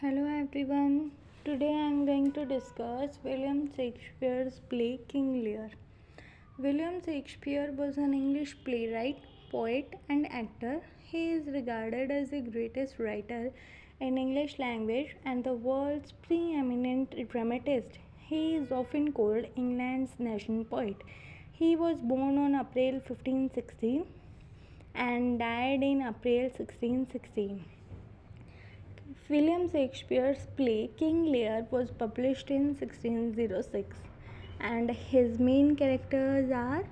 Hello everyone. Today I am going to discuss William Shakespeare's play King Lear. William Shakespeare was an English playwright, poet, and actor. He is regarded as the greatest writer in English language and the world's preeminent dramatist. He is often called England's national poet. He was born on April 1516 and died in April 1616. William Shakespeare's play King Lear was published in 1606, and his main characters are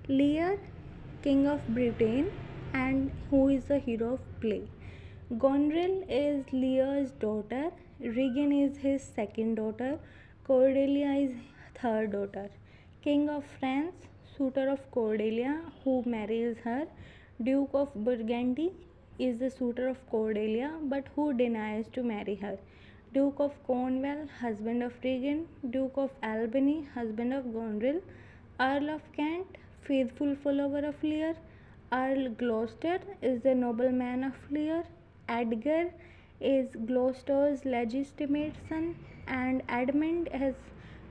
Lear, King of Britain, and who is the hero of play. Goneril is Lear's daughter, Regan is his second daughter, Cordelia is third daughter. King of France, suitor of Cordelia, who marries her. Duke of Burgundy is the suitor of Cordelia but who denies to marry her. Duke of Cornwall, husband of Regan. Duke of Albany, husband of Goneril. Earl of Kent, faithful follower of Lear. Earl Gloucester is the nobleman of Lear. Edgar is Gloucester's legitimate son, and Edmund is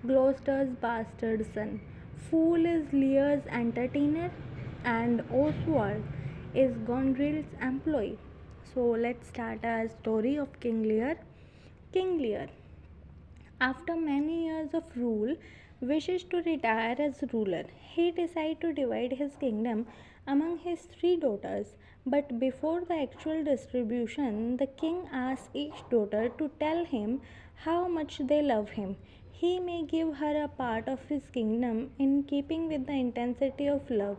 Gloucester's bastard son. Fool is Lear's entertainer, and Oswald is Goneril's employee. So let's start our story of King Lear. King Lear, after many years of rule, wishes to retire as ruler. He decides to divide his kingdom among his three daughters. But before the actual distribution, the king asks each daughter to tell him how much they love him. He may give her a part of his kingdom in keeping with the intensity of love.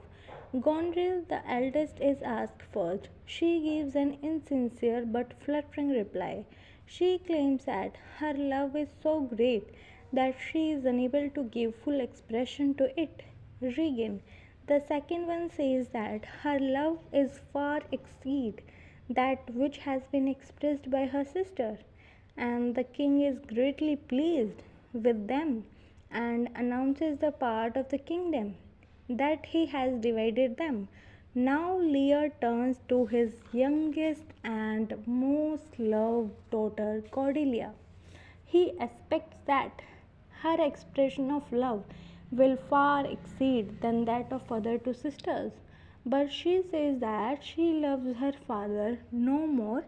Goneril, the eldest, is asked first. She gives an insincere but flattering reply. She claims that her love is so great that she is unable to give full expression to it. Regan, the second one, says that her love is far exceed that which has been expressed by her sister, and the king is greatly pleased with them and announces the part of the kingdom that he has divided them. Now Lear turns to his youngest and most loved daughter Cordelia. He expects that her expression of love will far exceed than that of other two sisters, but she says that she loves her father no more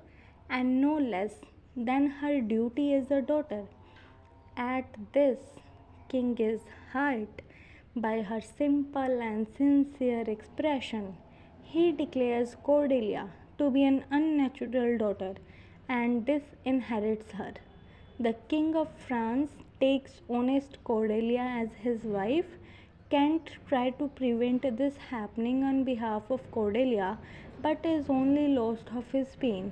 and no less than her duty as a daughter. At this, king is hurt by her simple and sincere expression. He declares Cordelia to be an unnatural daughter and disinherits her. The king of France takes honest Cordelia as his wife. Kent tried to prevent this happening on behalf of Cordelia but is only lost of his pain.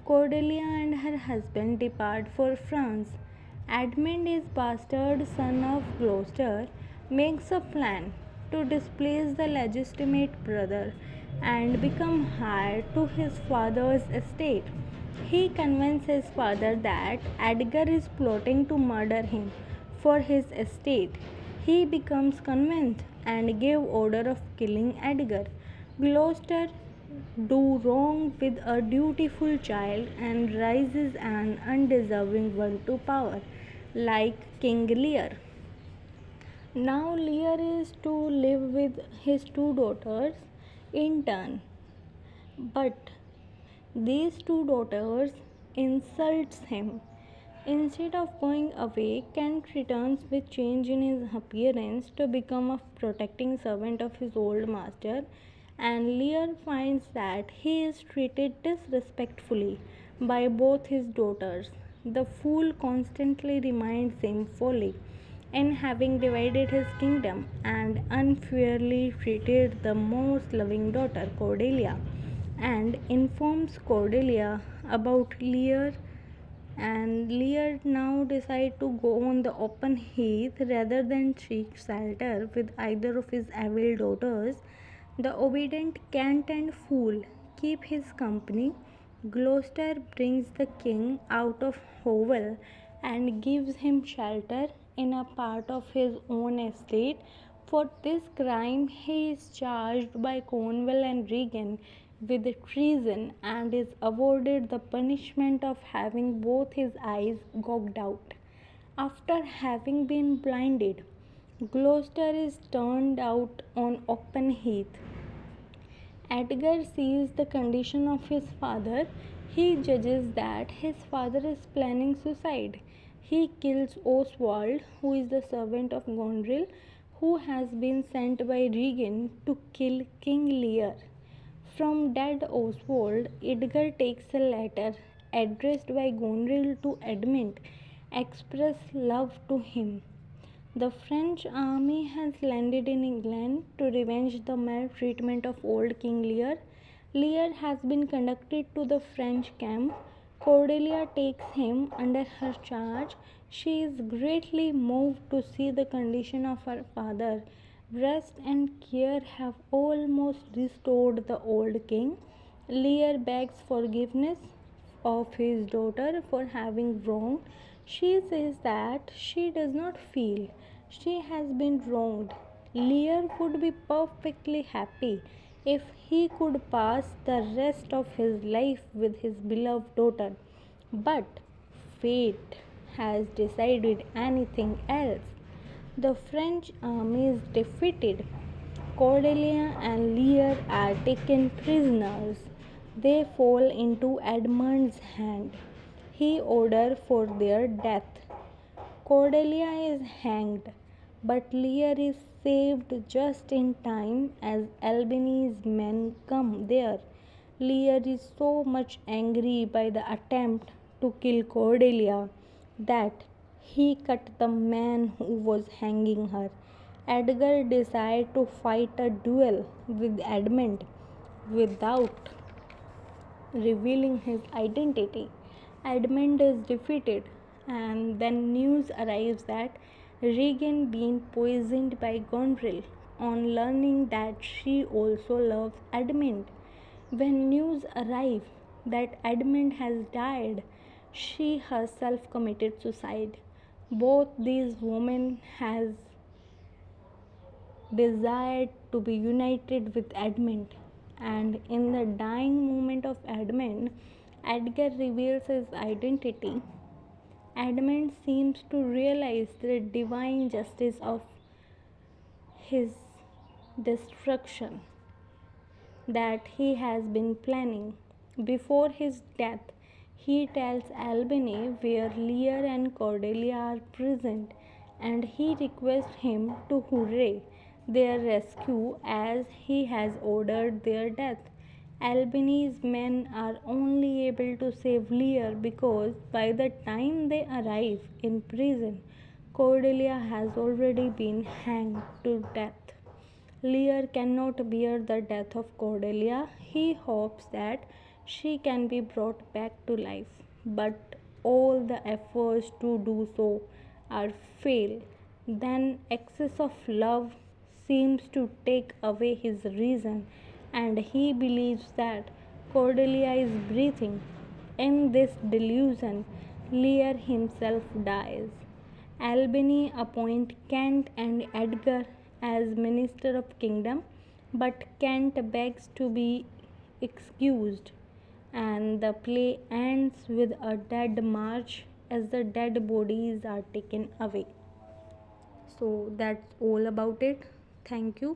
Cordelia and her husband depart for France. Edmund is bastard son of Gloucester, makes a plan to displace the legitimate brother and become heir to his father's estate. He convinces his father that Edgar is plotting to murder him for his estate. He becomes convinced and gives order of killing Edgar. Gloucester do wrong with a dutiful child and rises an undeserving one to power, like King Lear. Now Lear is to live with his two daughters in turn, but these two daughters insults him. Instead of going away, Kent returns with change in his appearance to become a protecting servant of his old master, and Lear finds that he is treated disrespectfully by both his daughters. The fool constantly reminds him folly in having divided his kingdom and unfairly treated the most loving daughter, Cordelia, and informs Cordelia about Lear, and Lear now decides to go on the open heath rather than seek shelter with either of his evil daughters. The obedient Kent and Fool keep his company. Gloucester brings the king out of hovel and gives him shelter in a part of his own estate. For this crime he is charged by Cornwall and Regan with treason and is awarded the punishment of having both his eyes gouged out. After having been blinded, Gloucester is turned out on open heath. Edgar sees the condition of his father. He judges that his father is planning suicide. He kills Oswald, who is the servant of Gondril, who has been sent by Regan to kill King Lear. From dead Oswald, Edgar takes a letter addressed by Gondril to Edmund, express love to him. The French army has landed in England to revenge the maltreatment of old King Lear. Lear has been conducted to the French camp. Cordelia takes him under her charge. She is greatly moved to see the condition of her father. Rest and care have almost restored the old king. Lear begs forgiveness of his daughter for having wronged. She says that she does not feel she has been wronged. Lear would be perfectly happy if he could pass the rest of his life with his beloved daughter. But fate has decided anything else. The French army is defeated. Cordelia and Lear are taken prisoners. They fall into Edmund's hand. He orders for their death. Cordelia is hanged, but Lear is saved just in time as Albany's men come there. Lear is so much angry by the attempt to kill Cordelia that he cut the man who was hanging her. Edgar decides to fight a duel with Edmund without revealing his identity. Edmund is defeated, and then news arrives that Regan been poisoned by Gondril. On learning that she also loves Edmund, when news arrives that Edmund has died, she herself committed suicide. Both these women has desired to be united with Edmund, and in the dying moment of Edmund, Edgar reveals his identity. Edmund seems to realize the divine justice of his destruction that he has been planning. Before his death, he tells Albany where Lear and Cordelia are present, and he requests him to hurry their rescue as he has ordered their death. Albany's men are only able to save Lear because by the time they arrive in prison, Cordelia has already been hanged to death. Lear cannot bear the death of Cordelia. He hopes that she can be brought back to life, but all the efforts to do so are fail. Then excess of love seems to take away his reason, and he believes that Cordelia is breathing. In this delusion, Lear himself dies. Albany appoints Kent and Edgar as Minister of Kingdom, but Kent begs to be excused, and the play ends with a dead march as the dead bodies are taken away. So that's all about it. Thank you.